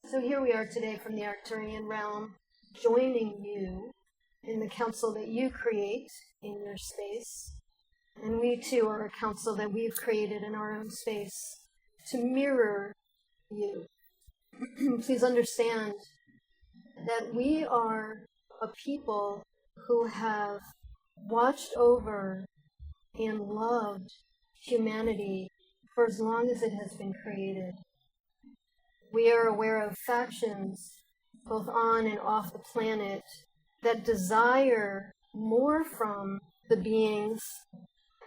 So here we are today from the Arcturian realm, joining you in the council that you create in your space. And we too are a council that we've created in our own space to mirror you. Please understand that we are a people who have watched over and loved humanity for as long as it has been created. We are aware of factions, both on and off the planet, that desire more from the beings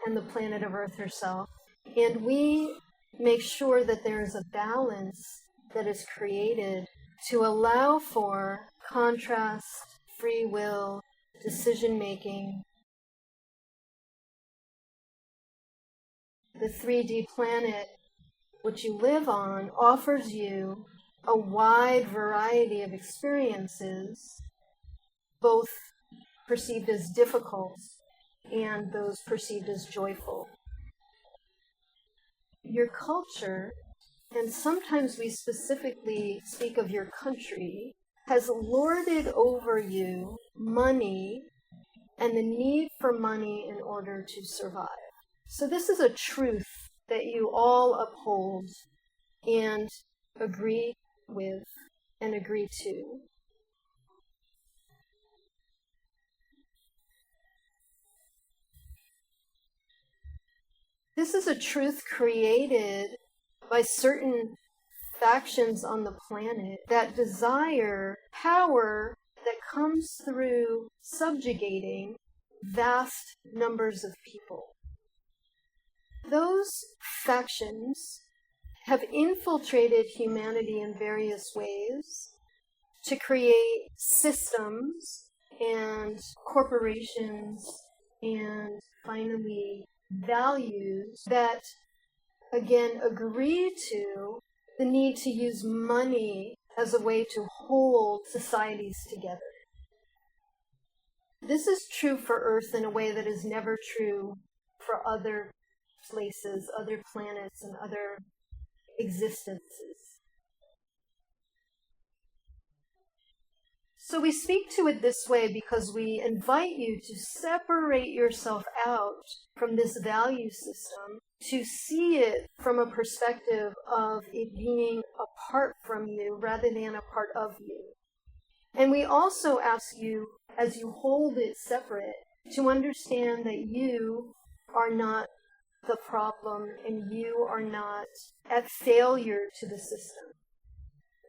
and the planet of Earth herself. And we make sure that there is a balance that is created to allow for contrast, free will, decision-making. The 3D planet which you live on offers you a wide variety of experiences, both perceived as difficult and those perceived as joyful. Your culture, and sometimes we specifically speak of your country, has lorded over you money and the need for money in order to survive. So this is a truth that you all uphold and agree with and agree to. This is a truth created by certain factions on the planet that desire power that comes through subjugating vast numbers of people. Those factions have infiltrated humanity in various ways to create systems and corporations and finally values that, again, agree to the need to use money as a way to hold societies together. This is true for Earth in a way that is never true for other places, other planets, and other existences. So we speak to it this way because we invite you to separate yourself out from this value system, to see it from a perspective of it being apart from you rather than a part of you. And we also ask you, as you hold it separate, to understand that you are not the problem and you are not at failure to the system.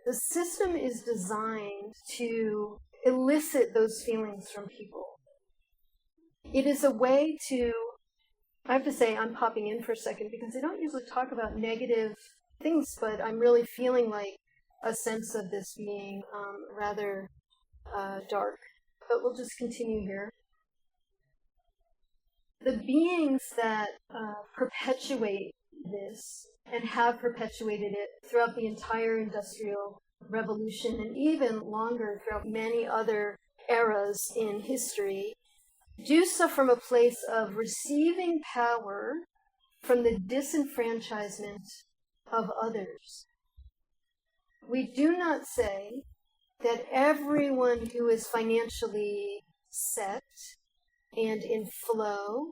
The system is designed to elicit those feelings from people. It is a way to, I have to say I'm popping in for a second because I don't usually talk about negative things, but I'm really feeling like a sense of this being rather dark. But we'll just continue here. The beings that perpetuate this and have perpetuated it throughout the entire Industrial Revolution and even longer throughout many other eras in history, do so from a place of receiving power from the disenfranchisement of others. We do not say that everyone who is financially set and in flow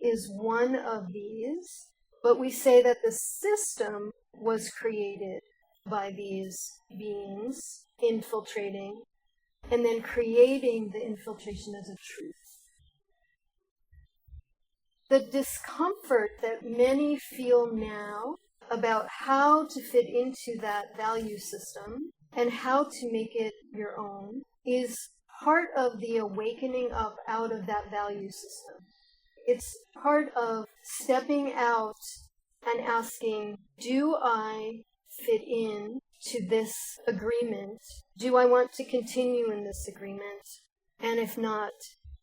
is one of these, but we say that the system was created by these beings infiltrating and then creating the infiltration as a truth. The discomfort that many feel now about how to fit into that value system and how to make it your own is part of the awakening up out of that value system. It's part of stepping out and asking, do I fit in to this agreement? Do I want to continue in this agreement? And if not,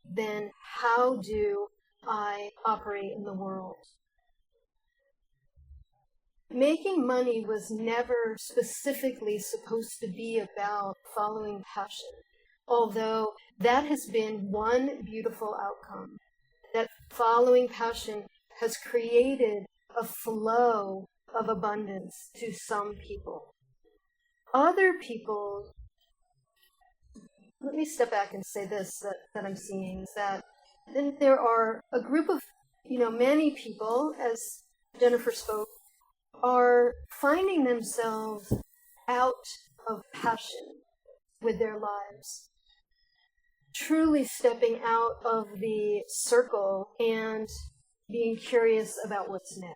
then how do I operate in the world? Making money was never specifically supposed to be about following passion, although that has been one beautiful outcome. That following passion has created a flow of abundance to some people. other people, let me step back and say this that I'm seeing, is that then there are a group of, many people, as Jennifer spoke, are finding themselves out of passion with their lives, truly stepping out of the circle and being curious about what's next.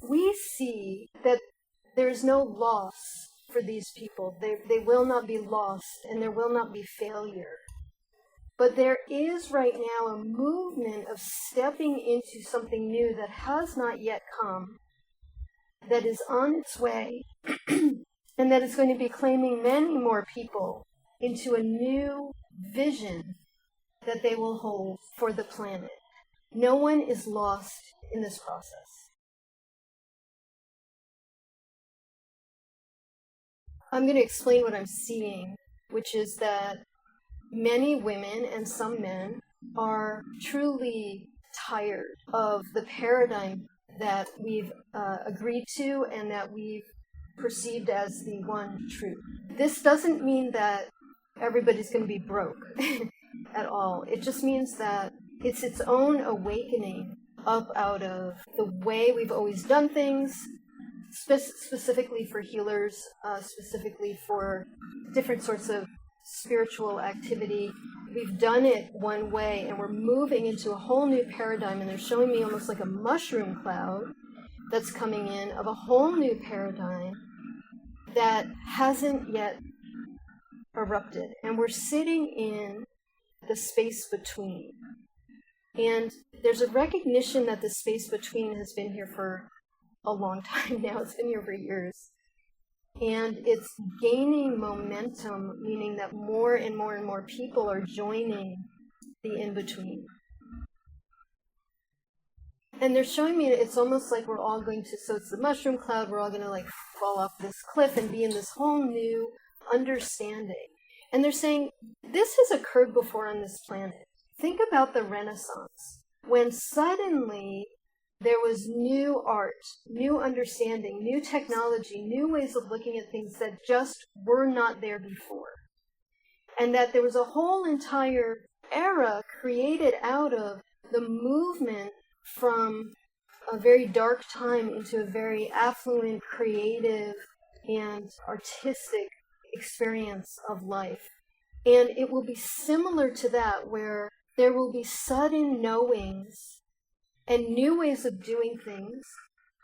We see that there's no loss for these people. They will not be lost, and there will not be failure. But there is right now a movement of stepping into something new that has not yet come, that is on its way, and that is going to be claiming many more people into a new vision that they will hold for the planet. No one is lost in this process. I'm going to explain what I'm seeing, which is that many women and some men are truly tired of the paradigm that we've agreed to and that we've perceived as the one truth. This doesn't mean that everybody's going to be broke at all. It just means that it's its own awakening up out of the way we've always done things, specifically for healers, specifically for different sorts of spiritual activity. We've done it one way, and we're moving into a whole new paradigm, and they're showing me almost like a mushroom cloud that's coming in of a whole new paradigm that hasn't yet erupted. And we're sitting in the space between. And there's a recognition that the space between has been here for a long time now. It's been here for years. And it's gaining momentum, meaning that more and more and more people are joining the in-between. And they're showing me it's almost like we're all going to, so it's the mushroom cloud, we're all going to like fall off this cliff and be in this whole new understanding. And they're saying, this has occurred before on this planet. Think about the Renaissance, when suddenly there was new art, new understanding, new technology, new ways of looking at things that just were not there before. And that there was a whole entire era created out of the movement from a very dark time into a very affluent, creative, and artistic experience of life. And it will be similar to that, where there will be sudden knowings and new ways of doing things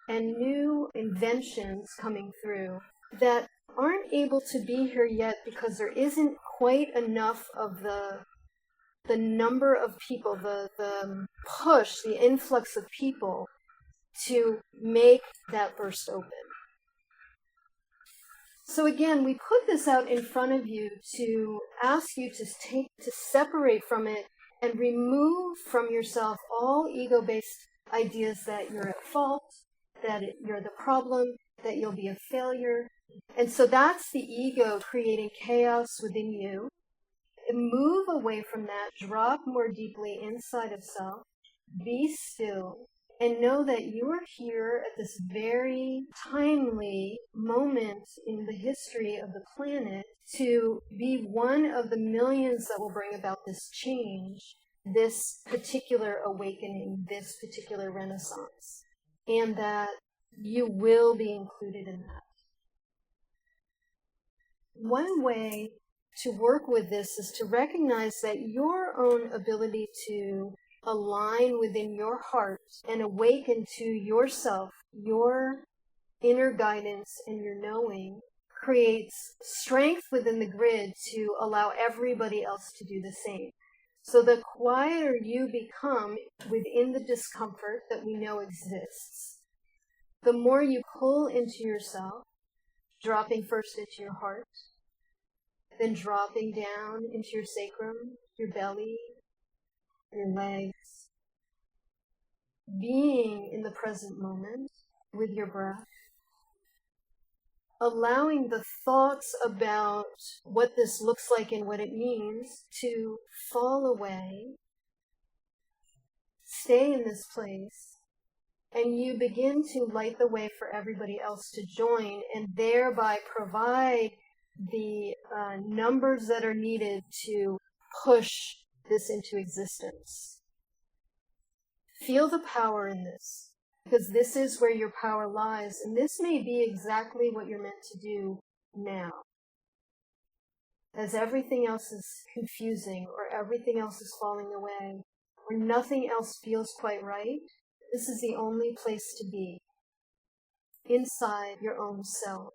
and new inventions coming through that aren't able to be here yet because there isn't quite enough of the number of people, the push, the influx of people to make that burst open. So again, we put this out in front of you to ask you to separate from it and remove from yourself all ego-based ideas that you're at fault, that you're the problem, that you'll be a failure. And so that's the ego creating chaos within you. Move away from that, drop more deeply inside of self, be still, and know that you are here at this very timely moment in the history of the planet to be one of the millions that will bring about this change, this particular awakening, this particular renaissance, and that you will be included in that. One way to work with this is to recognize that your own ability to align within your heart and awaken to yourself, your inner guidance and your knowing, creates strength within the grid to allow everybody else to do the same. So the quieter you become within the discomfort that we know exists, the more you pull into yourself, dropping first into your heart, then dropping down into your sacrum, your belly, your legs, being in the present moment with your breath, allowing the thoughts about what this looks like and what it means to fall away. Stay in this place And you begin to light the way for everybody else to join and thereby provide the numbers that are needed to push this into existence. Feel the power in this, because this is where your power lies, and this may be exactly what you're meant to do now. As everything else is confusing, or everything else is falling away, or nothing else feels quite right, this is the only place to be, inside your own self.